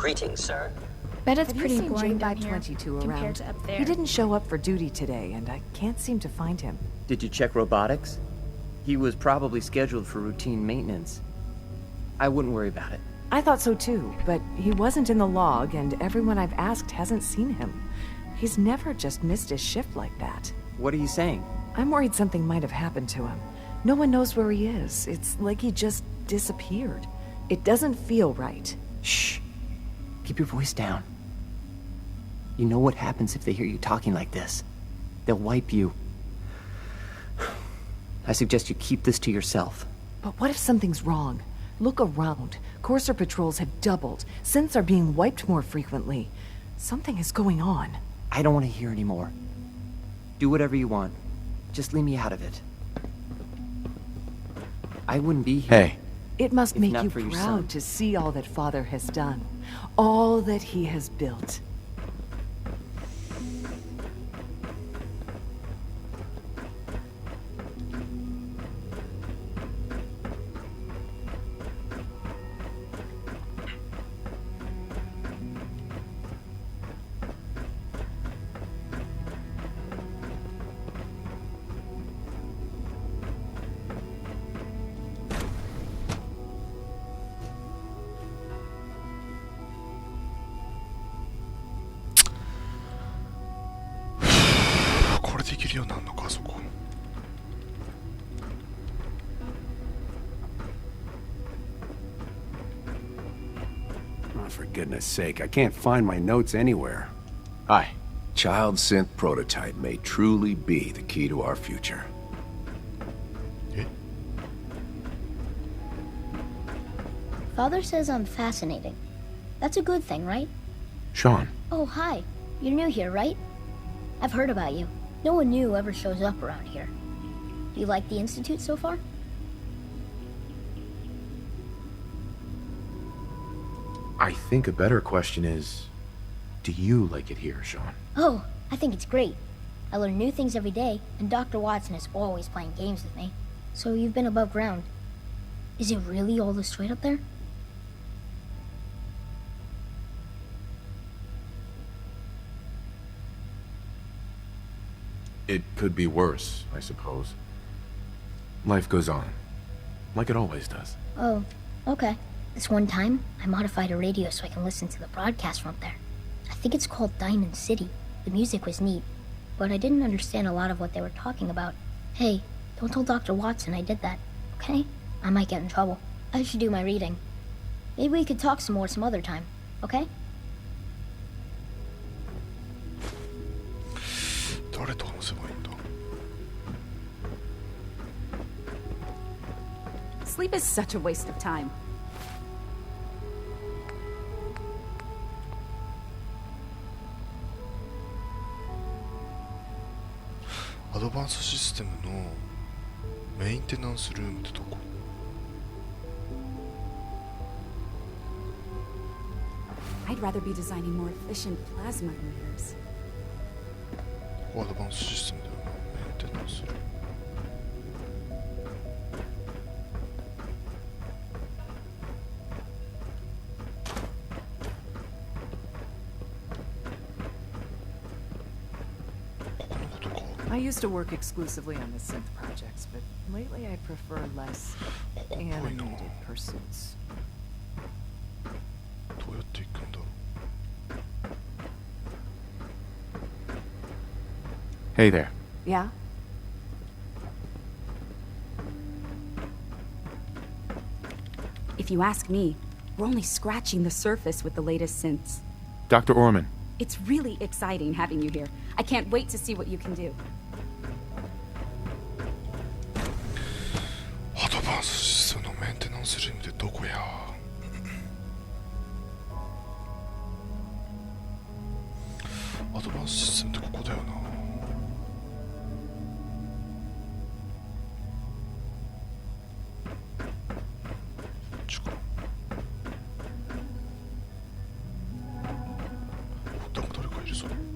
Greetings, sir. Bet it's Have you pretty seen boring down here J522 compared around? to up there. He didn't show up for duty today, and I can't seem to find him. Did you check robotics? He was probably scheduled for routine maintenance. I wouldn't worry about it. I thought so too, but he wasn't in the log, and everyone I've asked hasn't seen him. He's never just missed his shift like that. What are you saying? I'm worried something might have happened to him. No one knows where he is. It's like he just disappeared. It doesn't feel right. Shh. Keep your voice down. You know what happens if they hear you talking like this? They'll wipe you. I suggest you keep this to yourself. But what if something's wrong? Look around. Courser patrols have doubled. Synths are being wiped more frequently. Something is going on. I don't want to hear anymore. Do whatever you want. Just leave me out of it. I wouldn't be here. Hey. It must If make not you for your son. proud to see all that Father has done. All that he has built. Oh, for goodness sake, I can't find my notes anywhere. Hi. Child synth prototype may truly be the key to our future. Father says I'm fascinating. That's a good thing, right? Sean. Oh, hi. You're new here, right? I've heard about you. No one new ever shows up around here. Do you like the Institute so far? I think a better question is, do you like it here, Sean? Oh, I think it's great. I learn new things every day, and Dr. Watson is always playing games with me. So you've been above ground. Is it really all this straight up there? It could be worse, I suppose. Life goes on, like it always does. Oh, okay. This one time, I modified a radio so I can listen to the broadcast from up there. I think it's called Diamond City. The music was neat, but I didn't understand a lot of what they were talking about. Hey, don't tell Dr. Watson I did that, okay? I might get in trouble. I should do my reading. Maybe we could talk some more some other time, okay? 誰と話せばいいんだ Sleep is such a waste of time. アドバンスシステムのメインテナンスルームってどこ I'd rather be designing more efficient plasma emitters. ここアドバンスシステムだよなメインテナンスルーム I used to work exclusively on the synth projects, but lately I prefer less animated pursuits. どうやって行くんだろう Hey there. Yeah? If you ask me, we're only scratching the surface with the latest synths. Dr. Orman. It's really exciting having you here. I can't wait to see what you can do. アドバンスシステムのメンテナンスルームってどこやアドバンスシステムってここだよな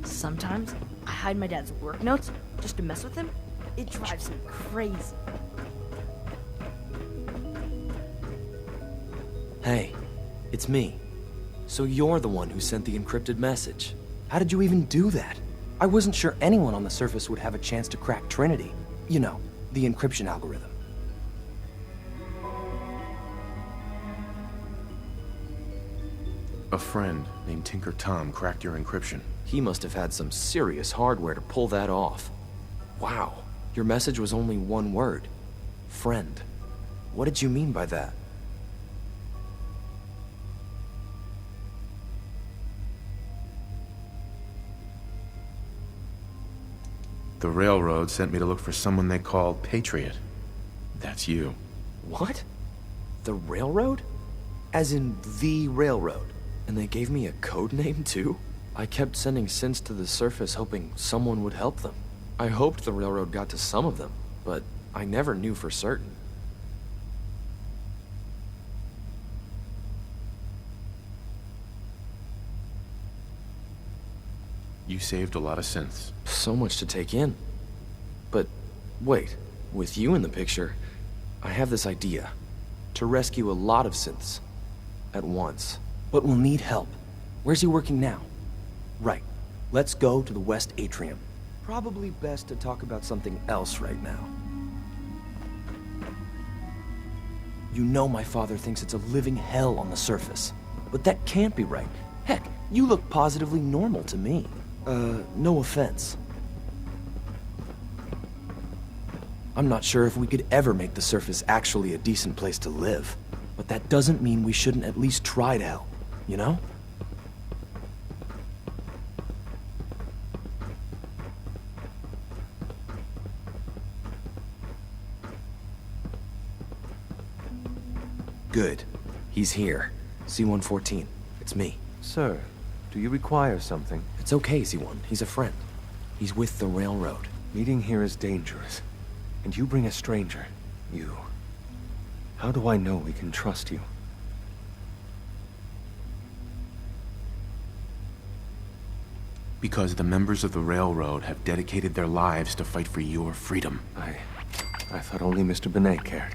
Sometimes, I hide my dad's work notes just to mess with him. It drives me crazy. Hey, it's me. So you're the one who sent the encrypted message. How did you even do that? I wasn't sure anyone on the surface would have a chance to crack Trinity. You know, the encryption algorithm. A friend named Tinker Tom cracked your encryption. He must have had some serious hardware to pull that off. Wow, your message was only one word. Friend. What did you mean by that? The Railroad sent me to look for someone they called Patriot. That's you. What? The Railroad? As in the Railroad? And they gave me a code name too? I kept sending synths to the surface hoping someone would help them. I hoped the Railroad got to some of them, but I never knew for certain. You saved a lot of synths. So much to take in. But wait, with you in the picture, I have this idea. To rescue a lot of synths. At once. But we'll need help. Where's he working now? Right. Let's go to the West Atrium. Probably best to talk about something else right now. You know my father thinks it's a living hell on the surface. But that can't be right. Heck, you look positively normal to me. No offense. I'm not sure if we could ever make the surface actually a decent place to live. But that doesn't mean we shouldn't at least try to help, you know? Good. He's here. C-114. It's me. Sir, do you require something? It's okay, Z1. He's a friend. He's with the Railroad. Meeting here is dangerous. And you bring a stranger. You. How do I know we can trust you? Because the members of the Railroad have dedicated their lives to fight for your freedom. I thought only Mr. Benet cared.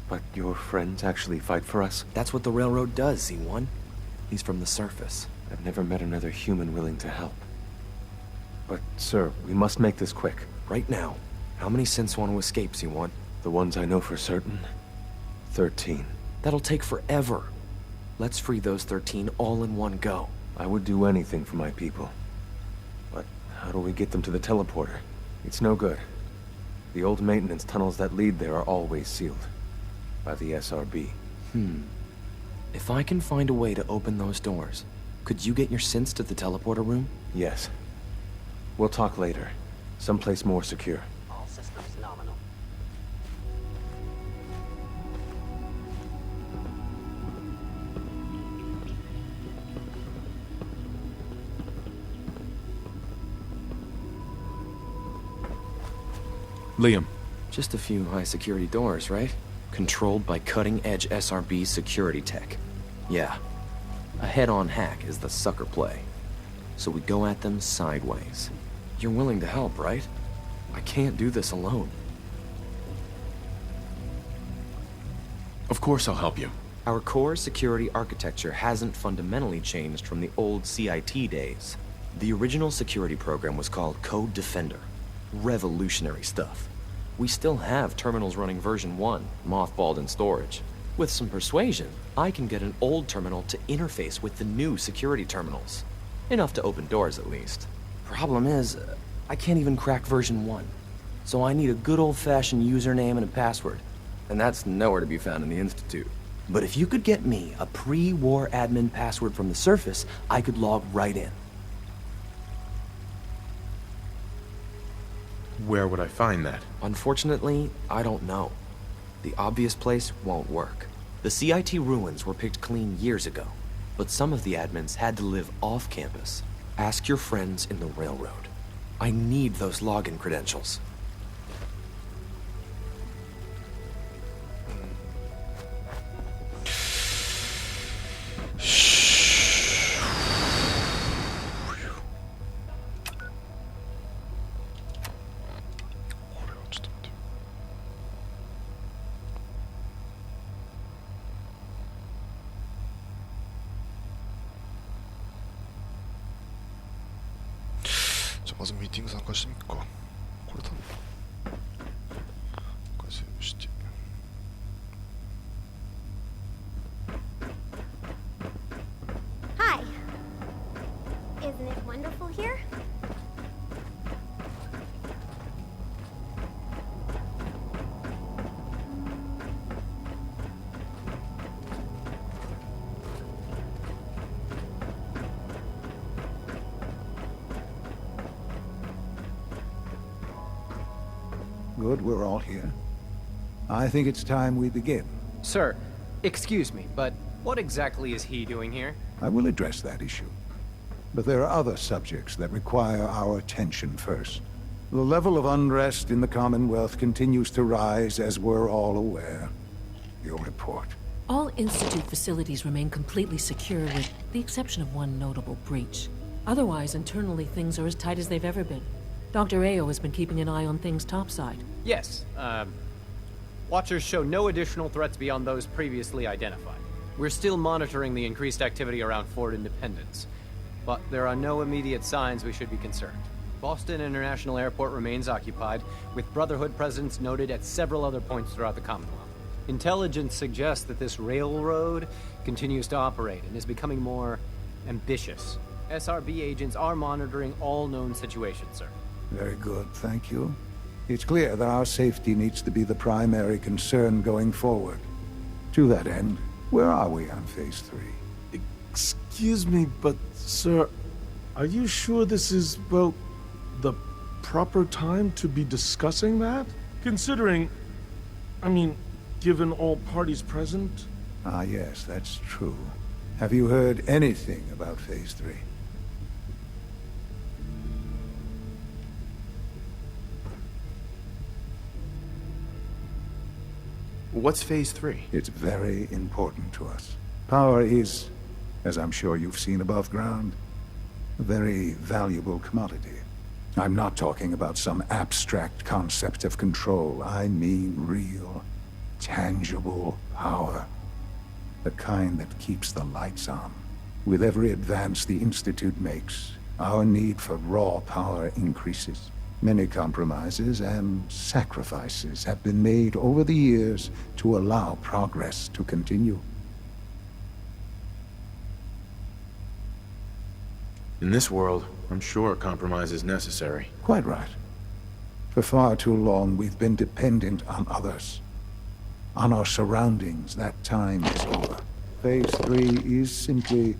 But your friends actually fight for us? That's what the Railroad does, Z1. He's from the surface. I've never met another human willing to help. But, sir, we must make this quick. Right now, how many synths want to escape, Z1? The ones I know for certain? 13. That'll take forever. Let's free those 13 all in one go. I would do anything for my people. But how do we get them to the teleporter? It's no good. The old maintenance tunnels that lead there are always sealed. By the SRB. If I can find a way to open those doors, could you get your synths to the teleporter room? Yes. We'll talk later. Someplace more secure. All systems nominal. Liam. Just a few high-security doors, right? Controlled by cutting-edge SRB security tech. Yeah. A head-on hack is the sucker play. So we go at them sideways. You're willing to help, right? I can't do this alone. Of course I'll help you. Our core security architecture hasn't fundamentally changed from the old CIT days. The original security program was called Code Defender. Revolutionary stuff. We still have terminals running version 1, mothballed in storage. With some persuasion, I can get an old terminal to interface with the new security terminals. Enough to open doors, at least. Problem is, I can't even crack version 1. So I need a good old-fashioned username and a password. And that's nowhere to be found in the Institute. But if you could get me a pre-war admin password from the surface, I could log right in. Where would I find that? Unfortunately, I don't know. The obvious place won't work. The CIT ruins were picked clean years ago, but some of the admins had to live off campus. Ask your friends in the Railroad. I need those login credentials. まずミーティング参加してみっか。これ多分回セーブして。Hi. Isn't it wonderful here? Good, we're all here. I think it's time we begin. Sir, excuse me, but what exactly is he doing here? I will address that issue. But there are other subjects that require our attention first. The level of unrest in the Commonwealth continues to rise, as we're all aware. Your report. All Institute facilities remain completely secure with the exception of one notable breach. Otherwise, internally, things are as tight as they've ever been. Dr. Ayo has been keeping an eye on things topside. Yes, Watchers show no additional threats beyond those previously identified. We're still monitoring the increased activity around Fort Independence, but there are no immediate signs we should be concerned. Boston International Airport remains occupied, with Brotherhood presence noted at several other points throughout the Commonwealth. Intelligence suggests that this railroad continues to operate and is becoming more ambitious. SRB agents are monitoring all known situations, sir. Very good, thank you. It's clear that our safety needs to be the primary concern going forward. To that end, where are we on Phase 3? Excuse me, but, sir, are you sure this is, well, the proper time to be discussing that? Considering, I mean, given all parties present? Ah, yes, that's true. Have you heard anything about Phase 3? What's Phase 3? It's very important to us. Power is, as I'm sure you've seen above ground, a very valuable commodity. I'm not talking about some abstract concept of control. I mean real, tangible power. The kind that keeps the lights on. With every advance the Institute makes, our need for raw power increases. Many compromises and sacrifices have been made over the years to allow progress to continue. In this world, I'm sure a compromise is necessary. Quite right. For far too long, we've been dependent on others. On our surroundings. That time is over. Phase 3 is simply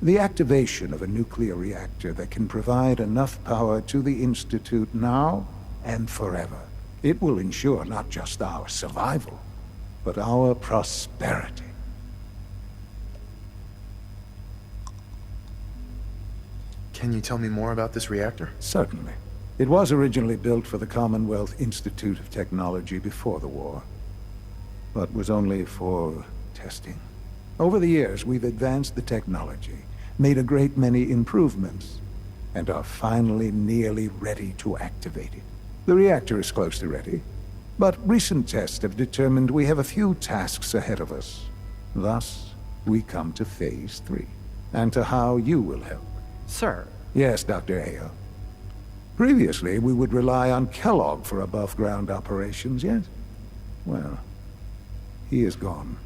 the activation of a nuclear reactor that can provide enough power to the Institute now and forever. It will ensure not just our survival, but our prosperity. Can you tell me more about this reactor? Certainly. It was originally built for the Commonwealth Institute of Technology before the war, but was only for testing. Over the years, we've advanced the technology, made a great many improvements, and are finally nearly ready to activate it. The reactor is close to ready, but recent tests have determined we have a few tasks ahead of us. Thus, we come to Phase 3, and to how you will help. Sir. Yes, Dr. Ayo. Previously, we would rely on Kellogg for above-ground operations, yet, well, he is gone.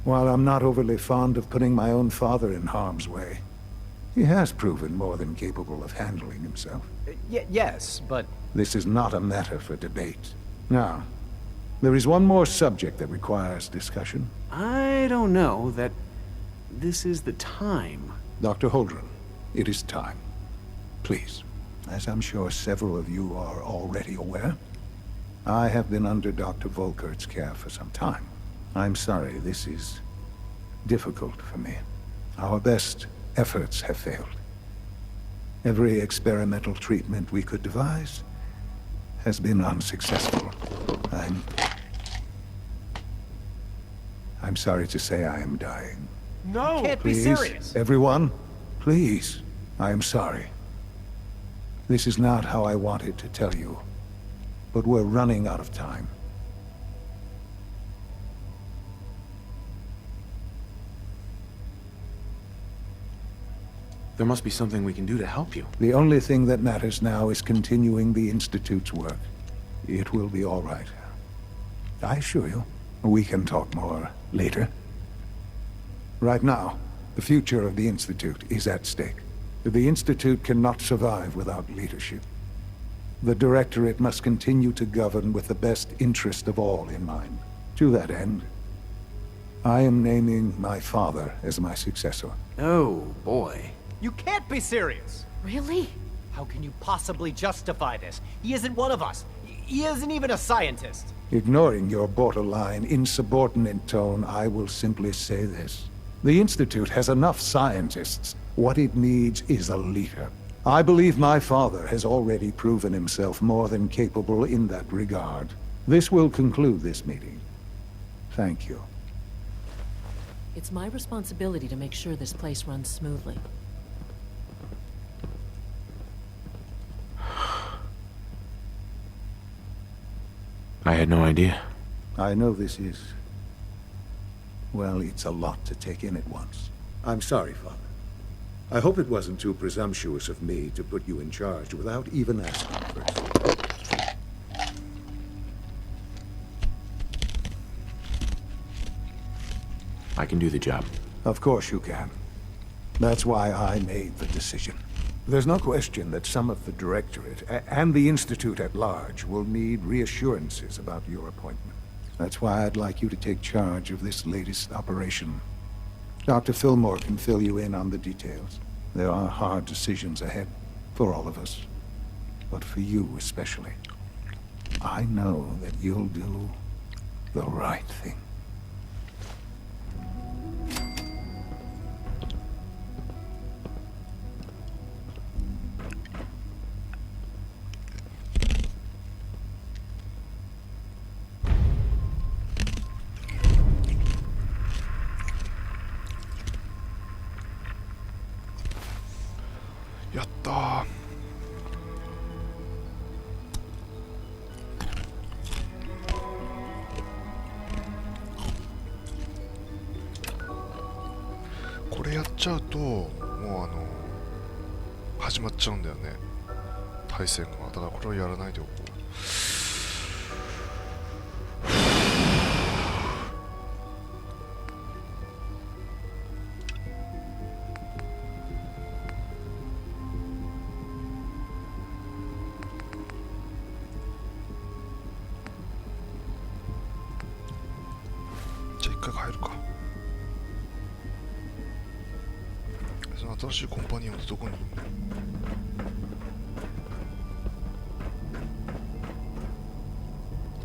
While I'm not overly fond of putting my own father in harm's way, he has proven more than capable of handling himself. Yes, but... This is not a matter for debate. Now, there is one more subject that requires discussion. I don't know that this is the time. Dr. Holdren, it is time. Please, as I'm sure several of you are already aware, I have been under Dr. Volkert's care for some time. I'm sorry, this is difficult for me. Our best efforts have failed. Every experimental treatment we could devise has been unsuccessful. I'm sorry to say I am dying. No! You can't Please, be serious. everyone, please, I am sorry. This is not how I wanted to tell you, but we're running out of time. There must be something we can do to help you. The only thing that matters now is continuing the Institute's work. It will be all right. I assure you, we can talk more later. Right now, the future of the Institute is at stake. The Institute cannot survive without leadership. The Directorate must continue to govern with the best interest of all in mind. To that end, I am naming my father as my successor. Oh, boy. You can't be serious! Really? How can you possibly justify this? He isn't one of us. He isn't even a scientist. Ignoring your borderline, insubordinate tone, I will simply say this. The Institute has enough scientists. What it needs is a leader. I believe my father has already proven himself more than capable in that regard. This will conclude this meeting. Thank you. It's my responsibility to make sure this place runs smoothly. I had no idea. I know this is... well, it's a lot to take in at once. I'm sorry, Father. I hope it wasn't too presumptuous of me to put you in charge without even asking first. I can do the job. Of course you can. That's why I made the decision. There's no question that some of the Directorate and the Institute at large will need reassurances about your appointment. That's why I'd like you to take charge of this latest operation. Dr. Fillmore can fill you in on the details. There are hard decisions ahead for all of us, but for you especially. I know that you'll do the right thing.これやっちゃうともう始まっちゃうんだよね、対戦が。だからこれをやらないでおこう。じゃあ一回帰るか。その新しいコンパニオンってどこにいるの？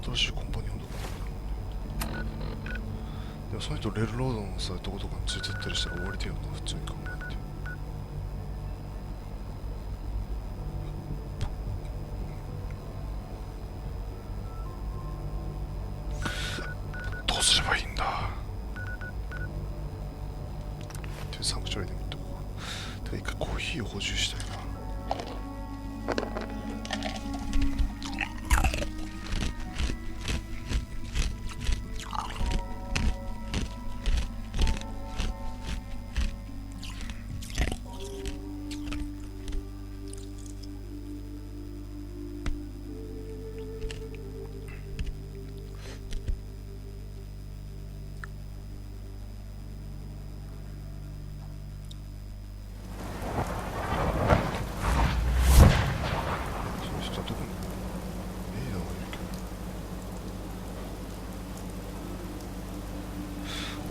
新しいコンパニオンどこにいるんだろうな。でもその人レールロードのさとことかについてったりしたら終わりだよな、普通に考えて。どうすればいいんだ。っていうサンクチュアリで見とこう。てか一回コーヒーを補充したいな。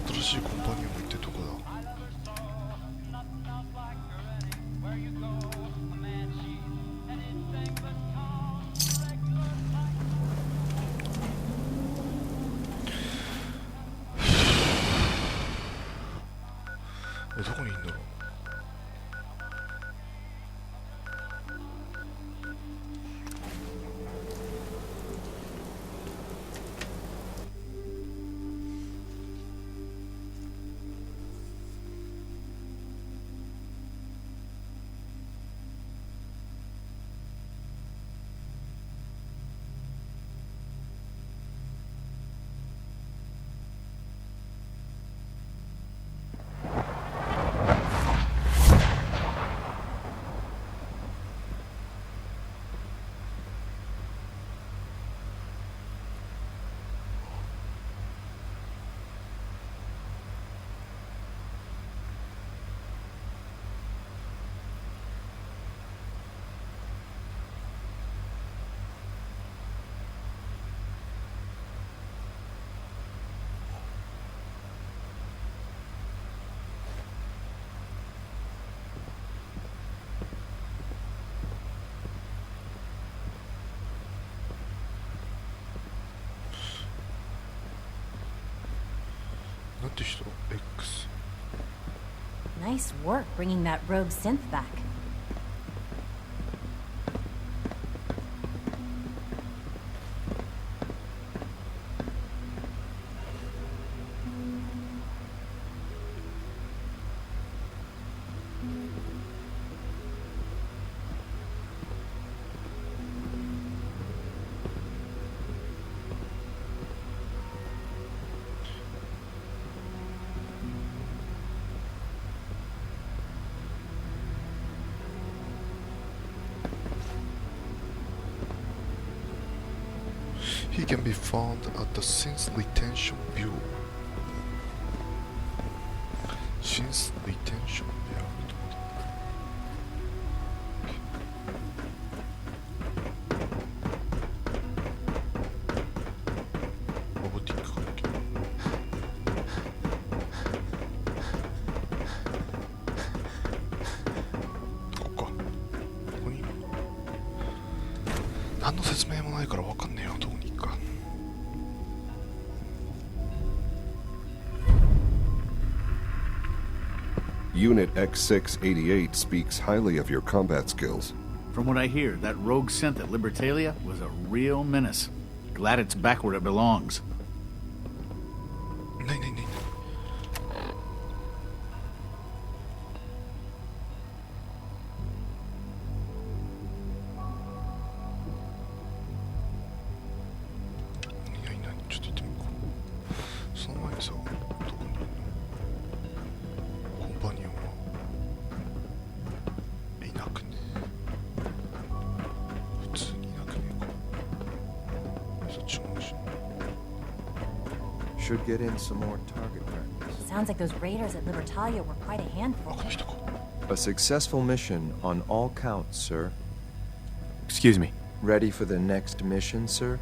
新しいコンパニオンってどこだ？どこにいんだろう。って人 X Nice work bringing that rogue synth back. He can be found at the Synth Retention Bureau. Synth Retention Bureau. ロボティック関係。ここか。ここに。何の説明もないからわかんねえよ、どこに行くか。Unit X688 speaks highly of your combat skills. From what I hear, that rogue synth at Libertalia was a real menace. Glad it's back where it belongs. ないないないない。ちょっと行ってみようか。その前にさ、どこにいるの？コンパニオンはいなくね。普通にいなくねえか。そっちも欲しい。 Should get in some more target practice. Sounds like those raiders at Libertalia were quite a handful. A successful mission on all counts, sir. Excuse me. Ready for the next mission, sir?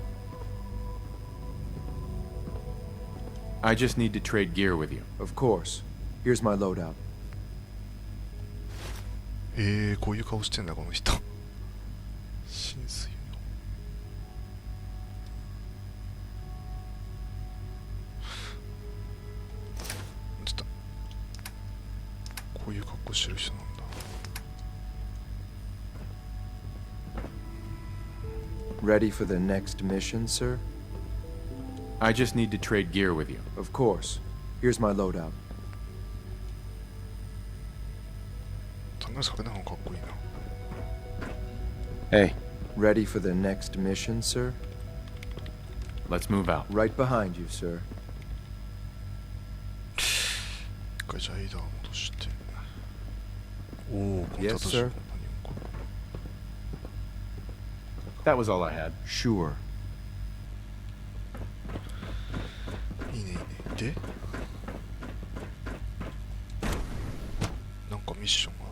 I just need to trade gear with you. Of course. Here's my loadout. こういう顔してんだこの人。浸水の。ちょっとこういう格好してる人なんだ。Ready for the next mission, sir? I just need to trade gear with you. Of course. Here's my loadout. サングラスかけない方がかっこいいな。 Hey. Ready for the next mission, sir? Let's move out. Right behind you, sir. 一回じゃあエイダー戻して。おお、コンタ Yes, クト sir. That was all I had. Sure. いいねいいね。でなんかミッションが。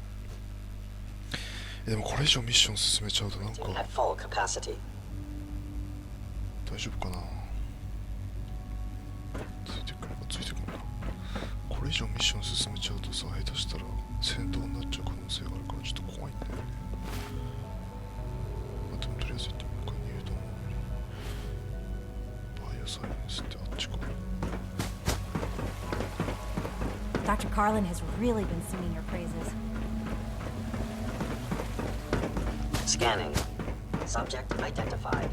でもこれ以上ミッション進めちゃうとなんか At full capacity. 大丈夫かな。ついてくるかついてくるか。これ以上ミッション進めちゃうとさ、下手したら戦闘になっちゃう可能性があるからちょっと怖いんだよね。まあでもとりあえず行ってみようか。ニュードンバイオサイエンスってあっちか。 Dr. Carlin has really been singing your praises. Scanning. Subject identified.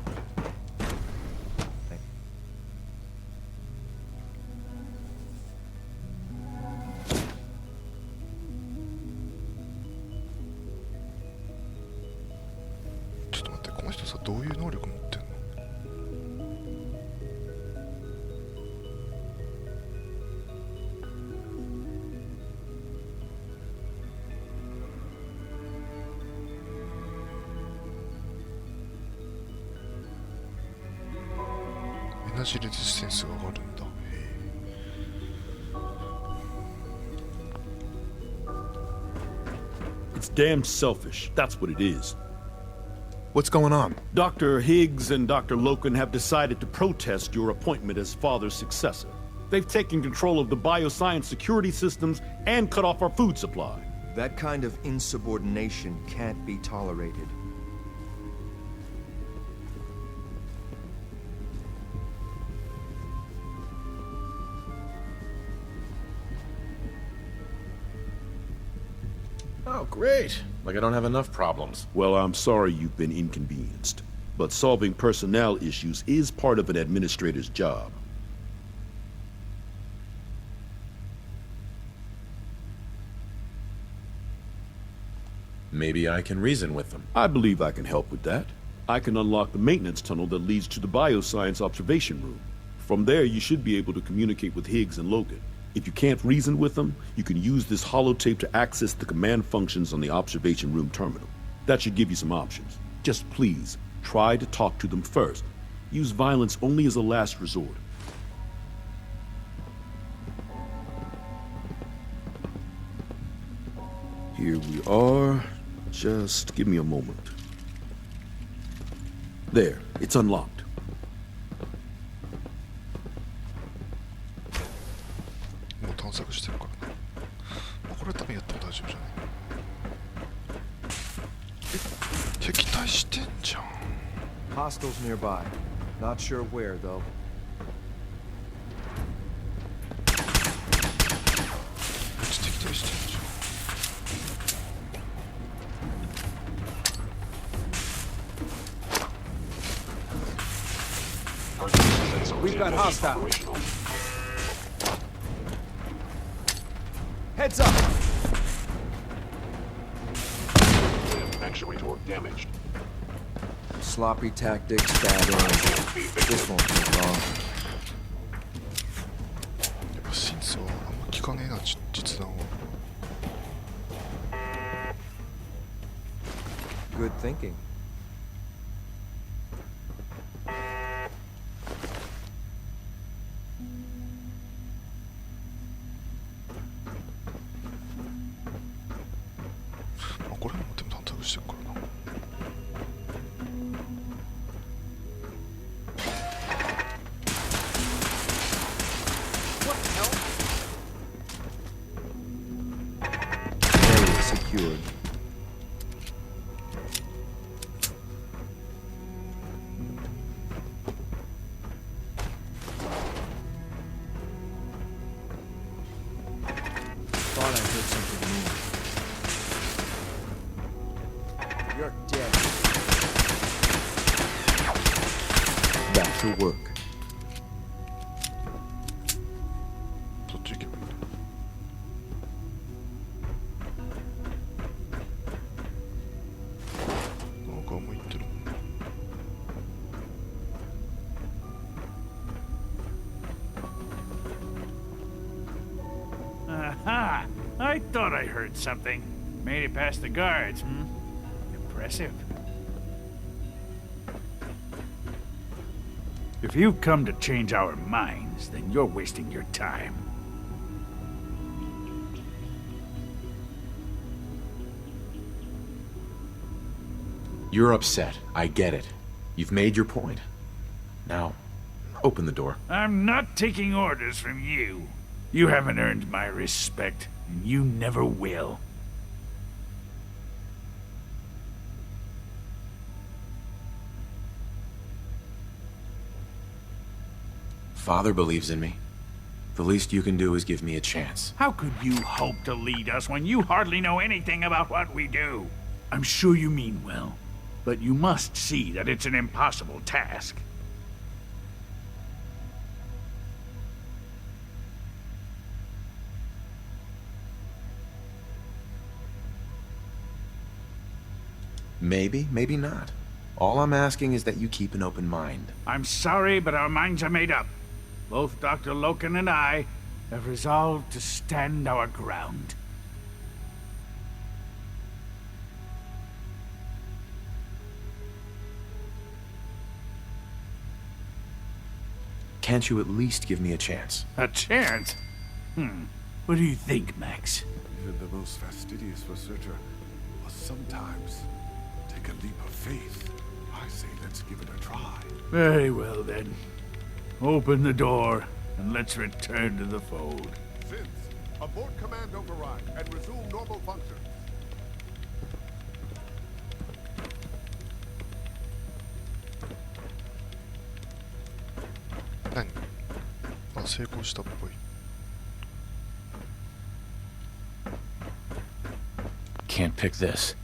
ちょっと待って、この人さ、どういう能力持ってんの？エナジーレジステンスが上がるんだ。 It's damn selfish. That's what it is. What's going on? Dr. Higgs and Dr. Loken have decided to protest your appointment as father's successor. They've taken control of the bioscience security systems and cut off our food supply. That kind of insubordination can't be tolerated. Oh, great. Like I don't have enough problems. Well, I'm sorry you've been inconvenienced, but solving personnel issues is part of an administrator's job. Maybe I can reason with them. I believe I can help with that. I can unlock the maintenance tunnel that leads to the bioscience observation room. From there, you should be able to communicate with Higgs and Logan. If you can't reason with them, you can use this holotape to access the command functions on the observation room terminal. That should give you some options. Just please, try to talk to them first. Use violence only as a last resort. Here we are. Just give me a moment. There, it's unlocked. 뭐探索してるからな。これ多分やっても大丈夫じゃない。敵対してんじゃん。Hostiles nearby. Not sure where, though. こっち敵対してんじゃん。We've got hostile. Heads up! Actuator damaged. Sloppy tactics, bad aim. This won't take long. やっぱ真相はあんま聞かねえな、実弾は。Good thinking. Secured. Thought I heard something new. You're dead. Back to work. Aha! I thought I heard something. Made it past the guards, hmm? Impressive. If you've come to change our minds, then you're wasting your time. You're upset. I get it. You've made your point. Now, open the door. I'm not taking orders from you. You haven't earned my respect, and you never will. Father believes in me. The least you can do is give me a chance. How could you hope to lead us when you hardly know anything about what we do? I'm sure you mean well, but you must see that it's an impossible task. Maybe, maybe not. All I'm asking is that you keep an open mind. I'm sorry, but our minds are made up. Both Dr. Loken and I have resolved to stand our ground. Can't you at least give me a chance? A chance? What do you think, Max? Even the most fastidious researcher must sometimes take a leap of faith. I say let's give it a try. Very well, then. Open the door, and let's return to the fold. Since, abort command override and resume normal function.何？あ、成功したっぽい。can't pick this.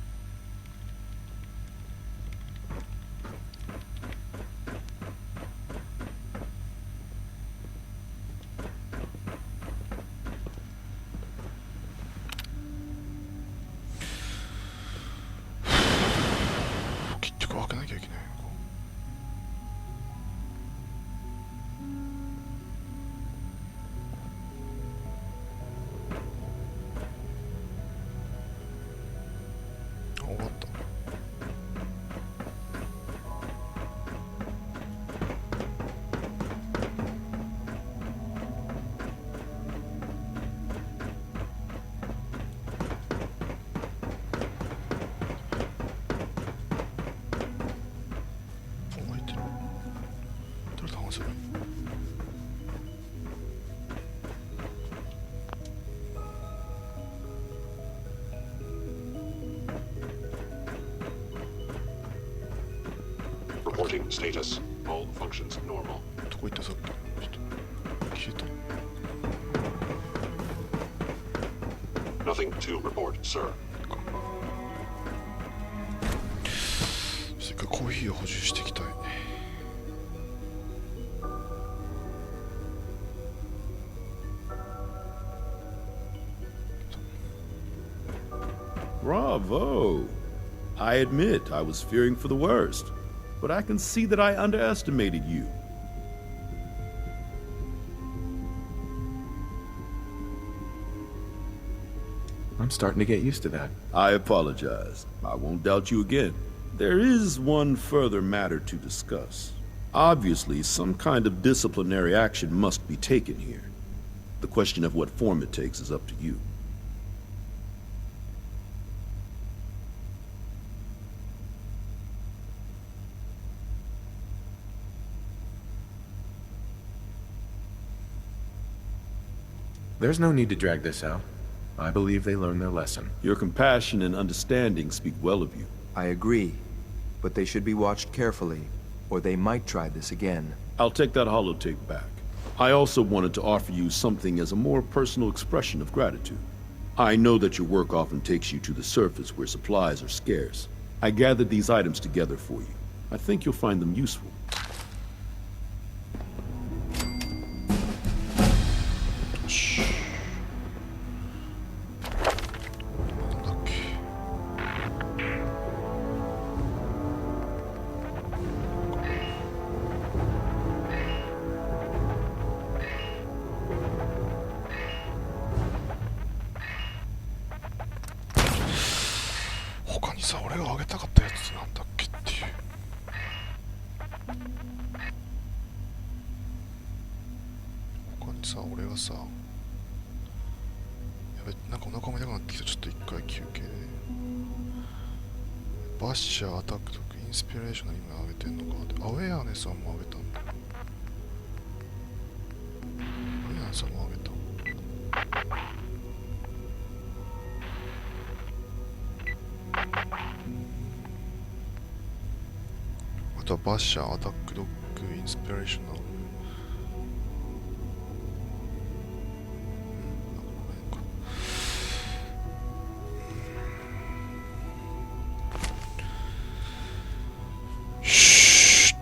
Reporting status. All functions normal. どこ行ったさっきの人。消えた。 Nothing to report, sir. せっかくコーヒーを補充していきたい。Bravo! I admit I was fearing for the worst, but I can see that I underestimated you. I'm starting to get used to that. I apologize. I won't doubt you again. There is one further matter to discuss. Obviously, some kind of disciplinary action must be taken here. The question of what form it takes is up to you. There's no need to drag this out. I believe they learned their lesson. Your compassion and understanding speak well of you. I agree, but they should be watched carefully, or they might try this again. I'll take that holotape back. I also wanted to offer you something as a more personal expression of gratitude. I know that your work often takes you to the surface where supplies are scarce. I gathered these items together for you. I think you'll find them useful. Basha, Attack Dog, Inspirational. Shh.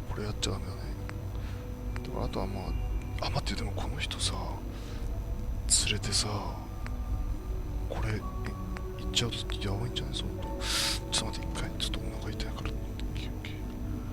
これやっちゃダメだね。でもあとはまあ、待って、でもこの人さ、連れてさ。これ行っちゃうとやばいんじゃない？そうとちょっと待って、一回ちょっとお腹痛いから休憩。